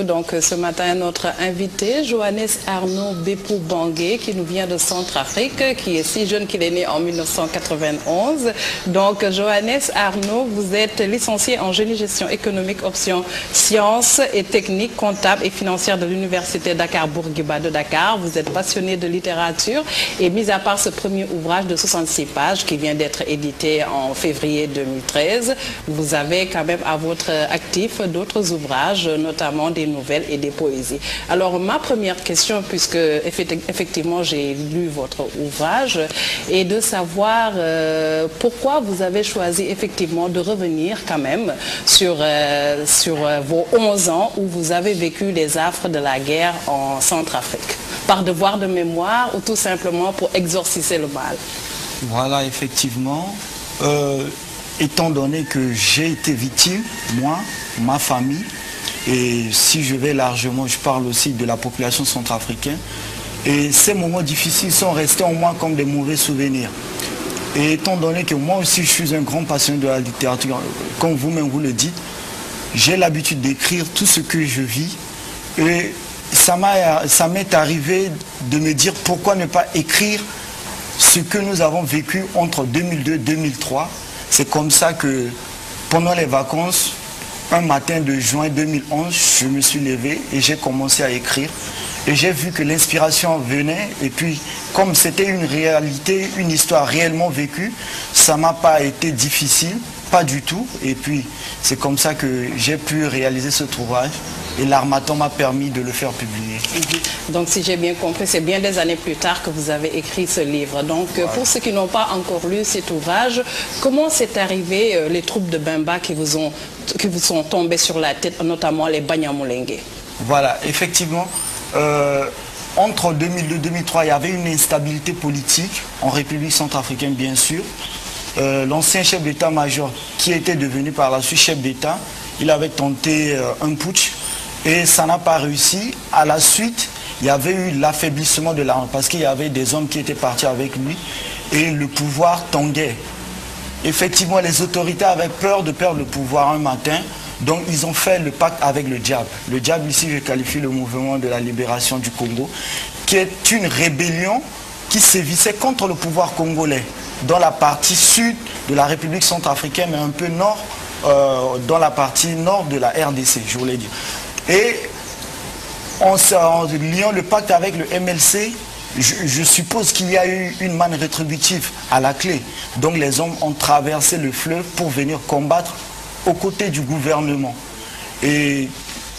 Donc ce matin, notre invité, Johannes Arnaud Bépou Bangué, qui nous vient de Centrafrique, qui est si jeune qu'il est né en 1991. Donc Johannes Arnaud, vous êtes licencié en génie gestion économique, option sciences et techniques comptables et financières de l'université Dakar-Bourguiba de Dakar. Vous êtes passionné de littérature et mis à part ce premier ouvrage de 66 pages qui vient d'être édité en février 2013, vous avez quand même à votre actif d'autres ouvrages, notamment des nouvelles et des poésies. Alors ma première question, puisque effectivement j'ai lu votre ouvrage, est de savoir pourquoi vous avez choisi effectivement de revenir quand même sur vos 11 ans où vous avez vécu les affres de la guerre en Centrafrique. Par devoir de mémoire ou tout simplement pour exorciser le mal? Voilà, effectivement. Étant donné que j'ai été victime, moi, ma famille, et si je vais largement, je parle aussi de la population centrafricaine. Et ces moments difficiles sont restés en moi comme des mauvais souvenirs. Et étant donné que moi aussi je suis un grand passionné de la littérature, comme vous-même vous le dites, j'ai l'habitude d'écrire tout ce que je vis. Et ça m'est arrivé de me dire pourquoi ne pas écrire ce que nous avons vécu entre 2002 et 2003. C'est comme ça que pendant les vacances, un matin de juin 2011, je me suis levé et j'ai commencé à écrire. Et j'ai vu que l'inspiration venait. Et puis, comme c'était une réalité, une histoire réellement vécue, ça ne m'a pas été difficile, pas du tout. Et puis, c'est comme ça que j'ai pu réaliser ce ouvrage. Et l'Harmattan m'a permis de le faire publier. Donc, si j'ai bien compris, c'est bien des années plus tard que vous avez écrit ce livre. Donc, voilà. Pour ceux qui n'ont pas encore lu cet ouvrage, comment c'est arrivé les troupes de Bemba qui vous sont tombées sur la tête, notamment les Banyamulenge? Voilà, effectivement, entre 2002 et 2003, il y avait une instabilité politique en République centrafricaine, bien sûr. L'ancien chef d'état-major, qui était devenu par la suite chef d'État, il avait tenté un putsch. Et ça n'a pas réussi. À la suite, il y avait eu l'affaiblissement de l'armée parce qu'il y avait des hommes qui étaient partis avec lui et le pouvoir tanguait. Effectivement, les autorités avaient peur de perdre le pouvoir un matin, donc ils ont fait le pacte avec le diable. Le diable, ici, je qualifie le mouvement de la libération du Congo, qui est une rébellion qui sévissait contre le pouvoir congolais dans la partie sud de la République centrafricaine, mais un peu nord, dans la partie nord de la RDC, je voulais dire. Et en liant le pacte avec le MLC, je suppose qu'il y a eu une manne rétributive à la clé. Donc les hommes ont traversé le fleuve pour venir combattre aux côtés du gouvernement. Et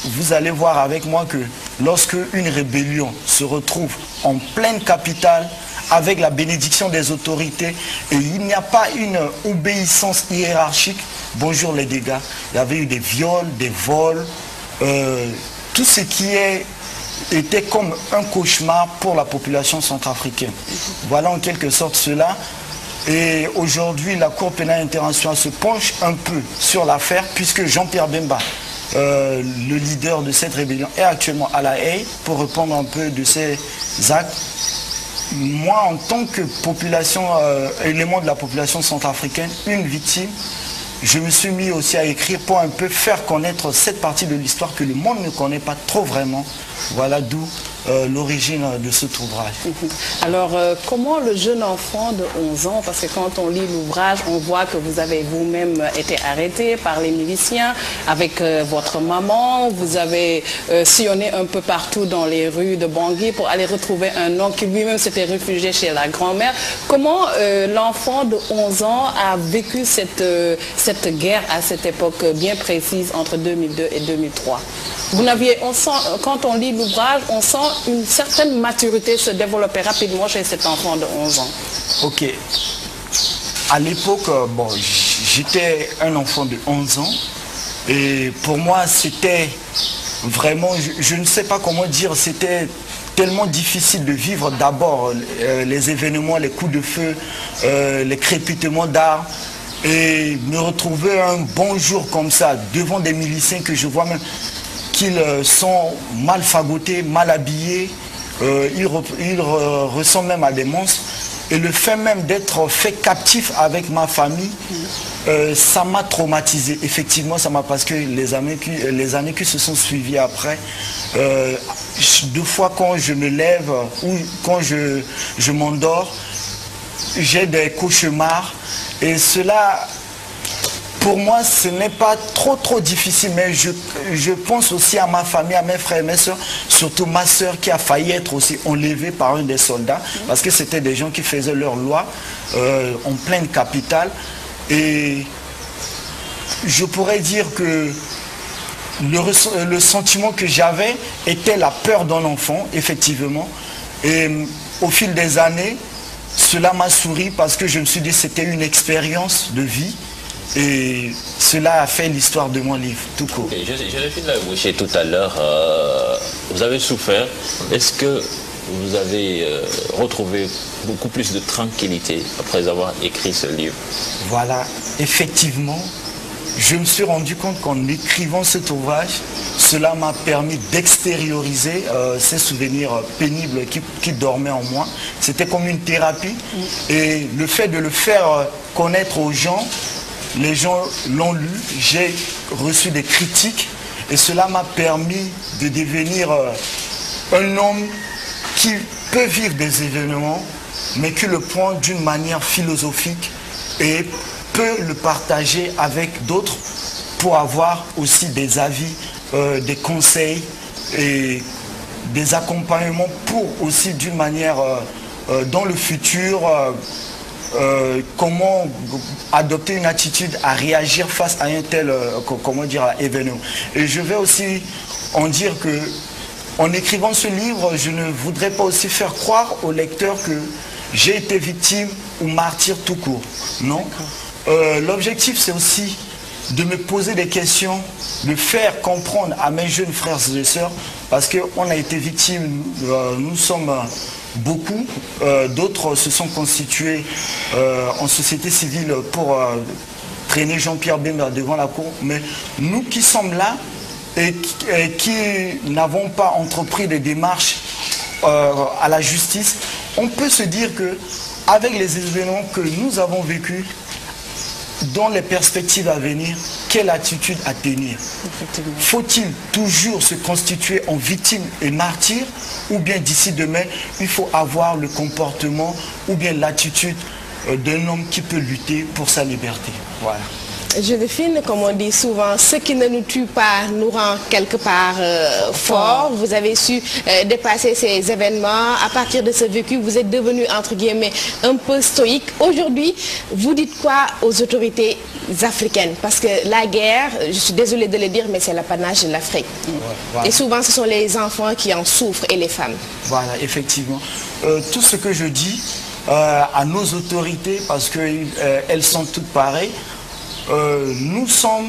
vous allez voir avec moi que lorsque une rébellion se retrouve en pleine capitale, avec la bénédiction des autorités, et il n'y a pas une obéissance hiérarchique, bonjour les dégâts, il y avait eu des viols, des vols, tout ce qui était comme un cauchemar pour la population centrafricaine. Voilà en quelque sorte cela. Et aujourd'hui, la Cour pénale internationale se penche un peu sur l'affaire, puisque Jean-Pierre Bemba, le leader de cette rébellion, est actuellement à La Haye pour répondre un peu de ses actes. Moi, en tant que population, élément de la population centrafricaine, une victime, je me suis mis aussi à écrire pour un peu faire connaître cette partie de l'histoire que le monde ne connaît pas trop vraiment. Voilà d'où l'origine de cet ouvrage. Alors, comment le jeune enfant de 11 ans, parce que quand on lit l'ouvrage, on voit que vous avez vous-même été arrêté par les miliciens avec votre maman, vous avez sillonné un peu partout dans les rues de Bangui pour aller retrouver un homme qui lui-même s'était réfugié chez la grand-mère. Comment l'enfant de 11 ans a vécu cette guerre à cette époque bien précise entre 2002 et 2003? Quand on lit l'ouvrage, on sent une certaine maturité se développer rapidement chez cet enfant de 11 ans. Ok. À l'époque, bon, j'étais un enfant de 11 ans. Et pour moi, c'était vraiment, je ne sais pas comment dire, c'était tellement difficile de vivre d'abord les événements, les coups de feu, les crépitements d'armes. Et me retrouver un bon jour comme ça, devant des miliciens que je vois même qu'ils sont mal fagotés, mal habillés, ils ressemblent même à des monstres. Et le fait même d'être fait captif avec ma famille, ça m'a traumatisé. Effectivement, ça m'a, parce que les années qui se sont suivies après, 2 fois quand je me lève ou quand je m'endors, j'ai des cauchemars. Et cela, pour moi, ce n'est pas trop difficile, mais je pense aussi à ma famille, à mes frères et mes soeurs, surtout ma soeur qui a failli être aussi enlevée par un des soldats, parce que c'était des gens qui faisaient leur loi en pleine capitale. Et je pourrais dire que le sentiment que j'avais était la peur d'un enfant, effectivement. Et au fil des années, cela m'a souri parce que je me suis dit que c'était une expérience de vie. Et cela a fait l'histoire de mon livre, tout court. Okay, Joséphine l'a évoqué tout à l'heure, vous avez souffert. Est-ce que vous avez retrouvé beaucoup plus de tranquillité après avoir écrit ce livre? Voilà, effectivement, je me suis rendu compte qu'en écrivant cet ouvrage, cela m'a permis d'extérioriser ces souvenirs pénibles qui dormaient en moi. C'était comme une thérapie. Et le fait de le faire connaître aux gens, les gens l'ont lu, j'ai reçu des critiques et cela m'a permis de devenir un homme qui peut vivre des événements, mais qui le prend d'une manière philosophique et peut le partager avec d'autres pour avoir aussi des avis, des conseils et des accompagnements pour aussi d'une manière dans le futur comment adopter une attitude à réagir face à un tel événement. Et je vais aussi en dire que en écrivant ce livre, je ne voudrais pas aussi faire croire aux lecteurs que j'ai été victime ou martyr tout court. Non. L'objectif, c'est aussi de me poser des questions, de faire comprendre à mes jeunes frères et sœurs, parce qu'on a été victimes, nous sommes beaucoup, d'autres se sont constitués en société civile pour traîner Jean-Pierre Bemba devant la cour, mais nous qui sommes là et qui n'avons pas entrepris des démarches à la justice, on peut se dire que avec les événements que nous avons vécus, dans les perspectives à venir, quelle attitude à tenir? Faut-il toujours se constituer en victime et martyr, ou bien d'ici demain, il faut avoir le comportement ou bien l'attitude d'un homme qui peut lutter pour sa liberté? Voilà. Joséphine, comme on dit souvent, ce qui ne nous tue pas nous rend quelque part fort. Vous avez su dépasser ces événements. À partir de ce vécu, vous êtes devenu, entre guillemets, un peu stoïque. Aujourd'hui, vous dites quoi aux autorités africaines? Parce que la guerre, je suis désolée de le dire, mais c'est l'apanage de l'Afrique. Voilà. Et souvent, ce sont les enfants qui en souffrent et les femmes. Voilà, effectivement. Tout ce que je dis à nos autorités, parce qu'elles sont toutes pareilles, nous sommes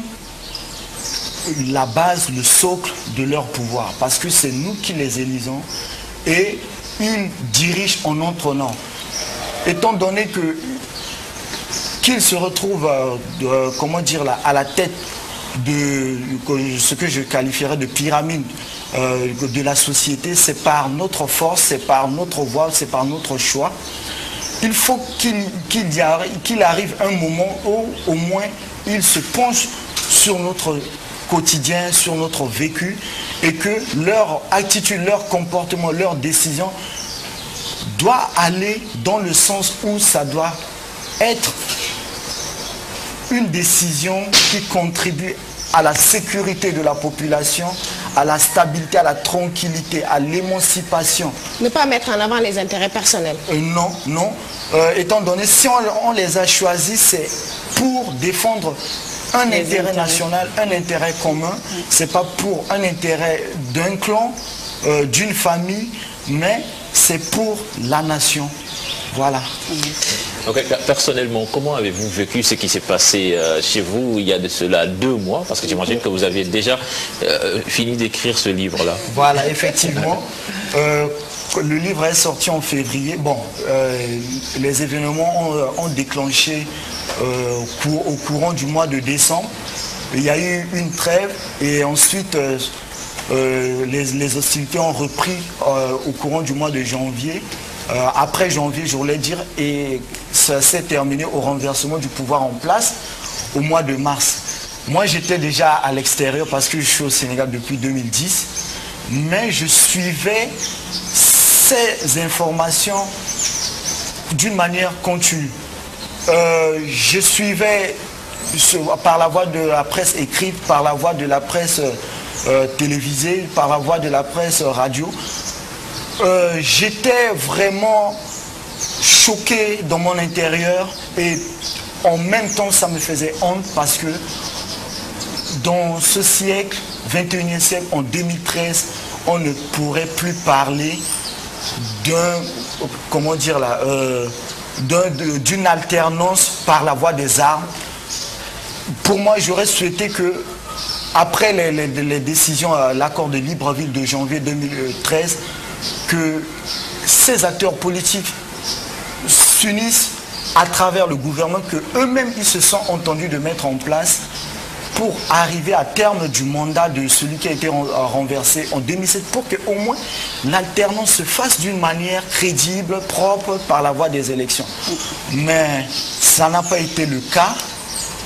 la base, le socle de leur pouvoir, parce que c'est nous qui les élisons et ils dirigent en notre nom. Étant donné qu'ils se retrouvent à la tête de ce que je qualifierais de pyramide de la société, c'est par notre force, c'est par notre voix, c'est par notre choix. Il faut qu'il arrive un moment où au moins ils se penchent sur notre quotidien, sur notre vécu, et que leur attitude, leur comportement, leur décision doit aller dans le sens où ça doit être une décision qui contribue à la sécurité de la population, à la stabilité, à la tranquillité, à l'émancipation. Ne pas mettre en avant les intérêts personnels. Non, non. Étant donné, si on les a choisis, c'est pour défendre un intérêt national, un intérêt commun. C'est pas pour un intérêt d'un clan, d'une famille, mais c'est pour la nation. Voilà. Okay, personnellement, comment avez-vous vécu ce qui s'est passé chez vous il y a de cela 2 mois? Parce que j'imagine que vous aviez déjà fini d'écrire ce livre-là. Voilà, effectivement. Le livre est sorti en février. Bon, les événements ont déclenché au courant du mois de décembre. Il y a eu une trêve et ensuite les hostilités ont repris au courant du mois de janvier. après janvier, je voulais dire, et ça s'est terminé au renversement du pouvoir en place au mois de mars. Moi, j'étais déjà à l'extérieur parce que je suis au Sénégal depuis 2010, mais je suivais ces informations d'une manière continue. Je suivais par la voie de la presse écrite, par la voie de la presse télévisée, par la voie de la presse radio. J'étais vraiment choqué dans mon intérieur et en même temps ça me faisait honte parce que dans ce siècle, 21e siècle, en 2013, on ne pourrait plus parler d'une alternance par la voie des armes. Pour moi, j'aurais souhaité que, après les décisions, l'accord de Libreville de janvier 2013, que ces acteurs politiques s'unissent à travers le gouvernement, que eux-mêmes ils se sont entendus de mettre en place pour arriver à terme du mandat de celui qui a été renversé en 2007, pour qu'au moins l'alternance se fasse d'une manière crédible, propre, par la voie des élections. Mais ça n'a pas été le cas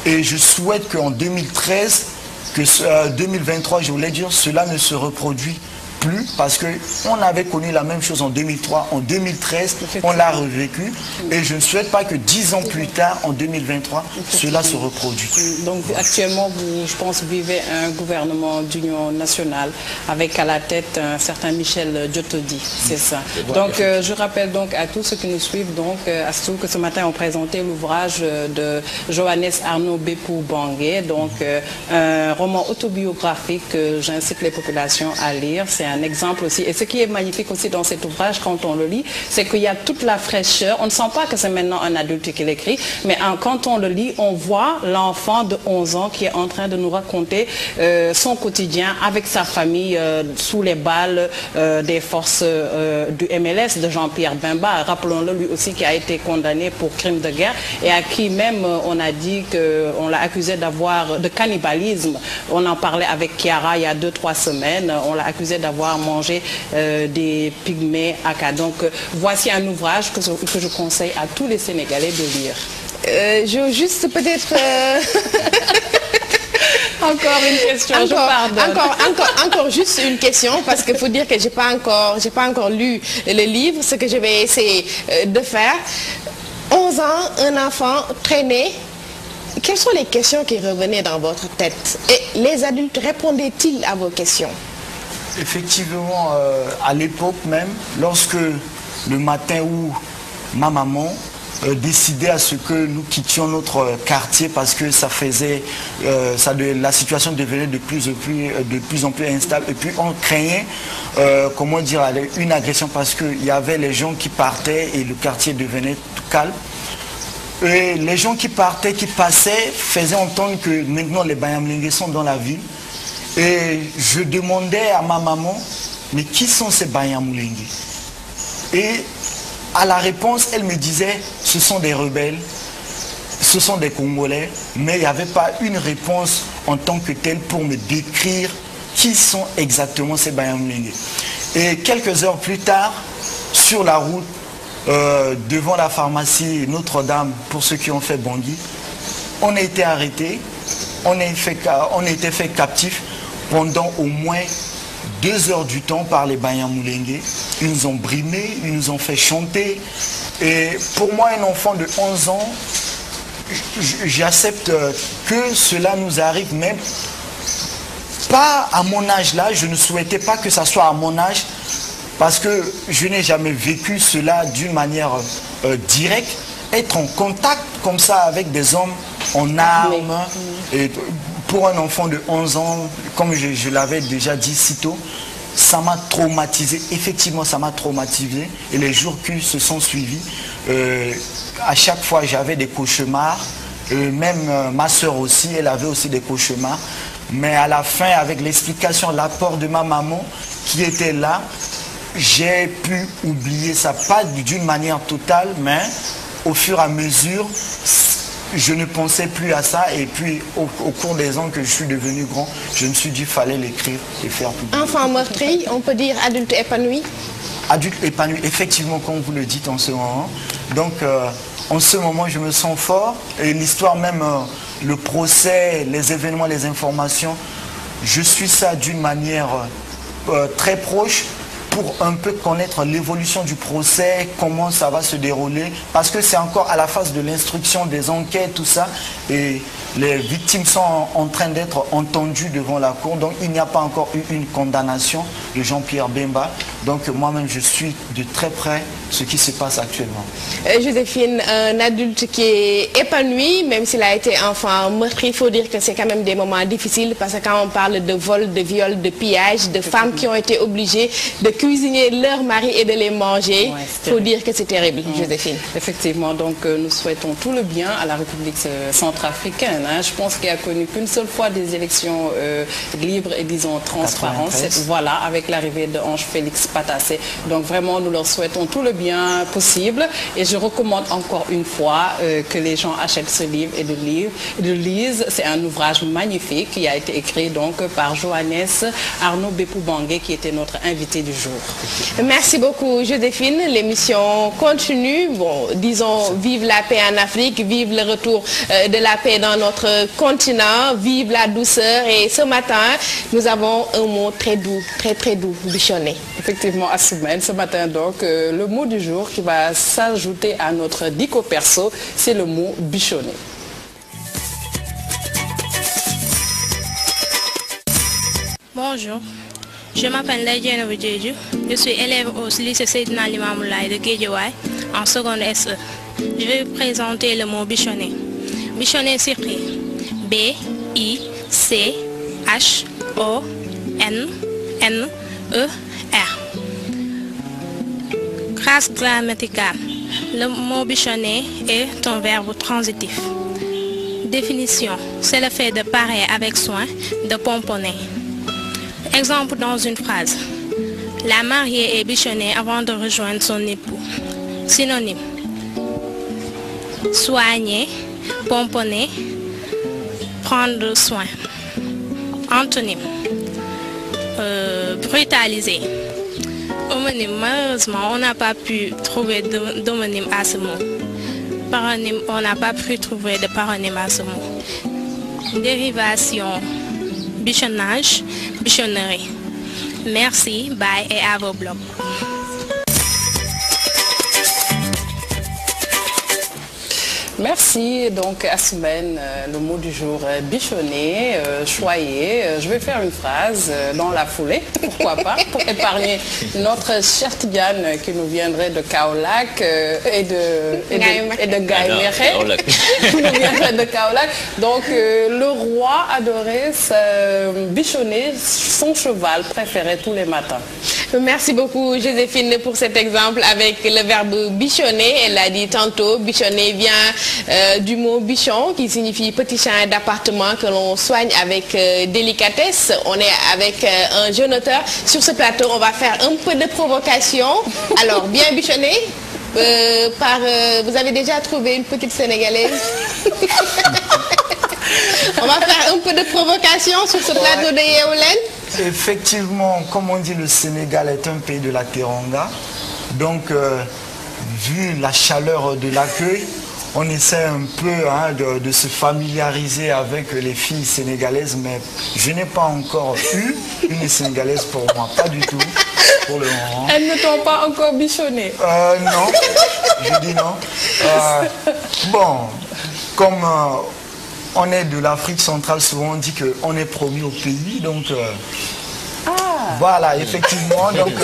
et je souhaite qu'en 2013, 2023, je voulais dire, cela ne se reproduit plus, parce qu'on avait connu la même chose en 2003, en 2013, on l'a revécu et je ne souhaite pas que 10 ans plus tard, en 2023, cela se reproduise. Donc actuellement, vous, je pense, vivez un gouvernement d'union nationale avec à la tête un certain Michel Diotodi, c'est ça. Donc je rappelle donc à tous ceux qui nous suivent, donc Astou, que ce matin on présentait l'ouvrage de Johannes Arnaud Bépou Bangué, donc un roman autobiographique que j'incite les populations à lire. C'est un exemple aussi. Et ce qui est magnifique aussi dans cet ouvrage, quand on le lit, c'est qu'il y a toute la fraîcheur. On ne sent pas que c'est maintenant un adulte qui l'écrit, mais quand on le lit, on voit l'enfant de 11 ans qui est en train de nous raconter son quotidien avec sa famille sous les balles des forces du MLS de Jean-Pierre Bemba. Rappelons-le, lui aussi qui a été condamné pour crime de guerre et à qui même on a dit qu'on l'a accusé de cannibalisme. On en parlait avec Chiara il y a 2-3 semaines. On l'a accusé d'avoir mangé des pygmées Aka. Donc voici un ouvrage que je conseille à tous les Sénégalais de lire. Je veux juste peut-être... Encore une question, je pardonne. Encore juste une question, parce qu'il faut dire que j'ai pas encore lu le livre, ce que je vais essayer de faire. 11 ans, un enfant traîné. Quelles sont les questions qui revenaient dans votre tête? Et les adultes répondaient-ils à vos questions? Effectivement, à l'époque même, lorsque le matin où ma maman décidait à ce que nous quittions notre quartier parce que ça faisait, la situation devenait de plus en plus instable et puis on craignait, comment dire, une agression parce qu'il y avait les gens qui partaient et le quartier devenait tout calme. Et les gens qui partaient, qui passaient, faisaient entendre que maintenant les Banyamulenge sont dans la ville. Et je demandais à ma maman, mais qui sont ces Banyamulenge? Et à la réponse, elle me disait, ce sont des rebelles, ce sont des Congolais, mais il n'y avait pas une réponse en tant que telle pour me décrire qui sont exactement ces Banyamulenge. Et quelques heures plus tard, sur la route, devant la pharmacie Notre-Dame, pour ceux qui ont fait Bangui, on a été arrêtés, on a été fait captifs pendant au moins 2 heures du temps par les Banyamulenge. Ils nous ont brimés, ils nous ont fait chanter. Et pour moi, un enfant de 11 ans, j'accepte que cela nous arrive, même pas à mon âge là. Je ne souhaitais pas que ça soit à mon âge, parce que je n'ai jamais vécu cela d'une manière directe. Être en contact comme ça avec des hommes en armes, et pour un enfant de 11 ans, comme je l'avais déjà dit si tôt, ça m'a traumatisé. Effectivement, ça m'a traumatisé. Et les jours qui se sont suivis, à chaque fois, j'avais des cauchemars. Même ma soeur aussi, elle avait aussi des cauchemars. Mais à la fin, avec l'explication, l'apport de ma maman qui était là, j'ai pu oublier ça. Pas d'une manière totale, mais au fur et à mesure, je ne pensais plus à ça. Et puis, au cours des ans que je suis devenu grand, je me suis dit qu'il fallait l'écrire et faire publier. Enfant meurtri, on peut dire adulte épanoui? adulte épanoui, effectivement, comme vous le dites en ce moment. Donc, en ce moment, je me sens fort. Et l'histoire même, le procès, les événements, les informations, je suis ça d'une manière très proche pour un peu connaître l'évolution du procès, comment ça va se dérouler. Parce que c'est encore à la phase de l'instruction, des enquêtes, tout ça. Et les victimes sont en train d'être entendues devant la cour. Donc, il n'y a pas encore eu une condamnation de Jean-Pierre Bemba. Donc, moi-même, je suis de très près ce qui se passe actuellement. Joséphine, un adulte qui est épanoui, même s'il a été enfant meurtri, il faut dire que c'est quand même des moments difficiles parce que quand on parle de vol, de viol, de pillage, de femmes qui ont été obligées de cuisiner leur mari et de les manger, il faut dire que c'est terrible, Joséphine. Effectivement, donc nous souhaitons tout le bien à la République centrafricaine. Hein. Je pense qu'il n'y a connu qu'une seule fois des élections libres et disons transparentes. Voilà, avec l'arrivée de Ange Félix Patassé. Donc vraiment, nous leur souhaitons tout le bien possible. Et je recommande encore une fois que les gens achètent ce livre et de lisent. C'est un ouvrage magnifique qui a été écrit donc par Johannes Arnaud Bepou Bangué, qui était notre invité du jour. Merci beaucoup, Joséphine. L'émission continue. Bon, disons, vive la paix en Afrique, vive le retour de la paix dans notre continent, vive la douceur. Et ce matin, nous avons un mot très doux, très doux, bichonné. Effectivement, Assoumane, ce matin donc, le mot du jour qui va s'ajouter à notre dico perso, c'est le mot bichonné. Bonjour, je m'appelle Laïdienne Vudjedju, je suis élève au lycée Seydina Limamoulaye de Guédiawaye en seconde SE. Je vais vous présenter le mot bichonné. Bichonné s'écrit B-I-C-H-O-N-N-E-R. Grâce grammaticale, le mot bichonné est un verbe transitif. Définition, c'est le fait de parer avec soin, de pomponner. Exemple dans une phrase. La mariée est bichonnée avant de rejoindre son époux. Synonyme. Soigner, pomponner, prendre soin. Antonyme. Brutaliser. Homonyme, malheureusement, on n'a pas pu trouver d'homonyme à ce mot. Paronyme, on n'a pas pu trouver de paronyme à ce mot. Dérivation. Bichonnage, bichonnerie. Merci, bye et à vos blogs. Merci donc Assoumane, le mot du jour bichonné, choyé. Je vais faire une phrase dans la foulée, pourquoi pas, pour épargner notre chère Tidiane qui nous viendrait de Kaolack et de Gaïméré, qui nous viendrait de Kaolack. Donc le roi adorait bichonner son cheval préféré tous les matins. Merci beaucoup Joséphine pour cet exemple avec le verbe bichonner. Elle l'a dit tantôt, bichonner vient du mot bichon qui signifie petit chien d'appartement que l'on soigne avec délicatesse. On est avec un jeune auteur. Sur ce plateau, on va faire un peu de provocation. Alors, bien bichonné vous avez déjà trouvé une petite Sénégalaise. On va faire un peu de provocation sur ce plateau de Yeoulen. Effectivement, comme on dit, le Sénégal est un pays de la teranga. Donc, vu la chaleur de l'accueil, on essaie un peu de se familiariser avec les filles sénégalaises, mais je n'ai pas encore eu une Sénégalaise pour moi, pas du tout, pour le moment. Elles ne t'ont pas encore bichonné? Non, je dis non. Bon, comme on est de l'Afrique centrale, souvent on dit qu'on est promis au pays, donc... Voilà, effectivement, donc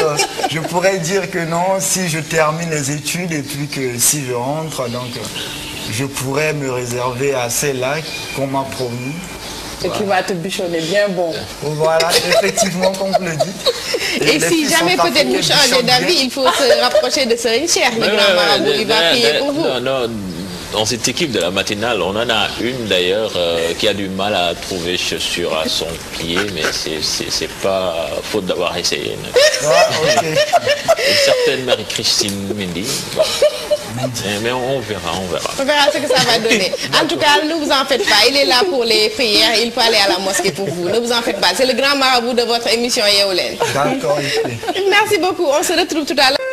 je pourrais dire que non, si je termine les études et puis que si je rentre, donc je pourrais me réserver à celle-là qu'on m'a promis. Et qui va te bichonner bien bon. Voilà, effectivement, comme vous le dites. Et si jamais peut-être vous changez d'avis, il faut se rapprocher de Serigne Cheikh, le grand marabout, il va prier pour vous. Non. Dans cette équipe de la matinale, on en a une d'ailleurs qui a du mal à trouver chaussures à son pied, mais c'est pas faute d'avoir essayé. Okay. Une certaine Marie-Christine Mendy. Bon. Mais on verra. On verra ce que ça va donner. En tout cas, ne vous en faites pas. Il est là pour les prières. Il peut aller à la mosquée pour vous. Ne vous en faites pas. C'est le grand marabout de votre émission Yeewu Leen. D'accord. Merci beaucoup. On se retrouve tout à l'heure.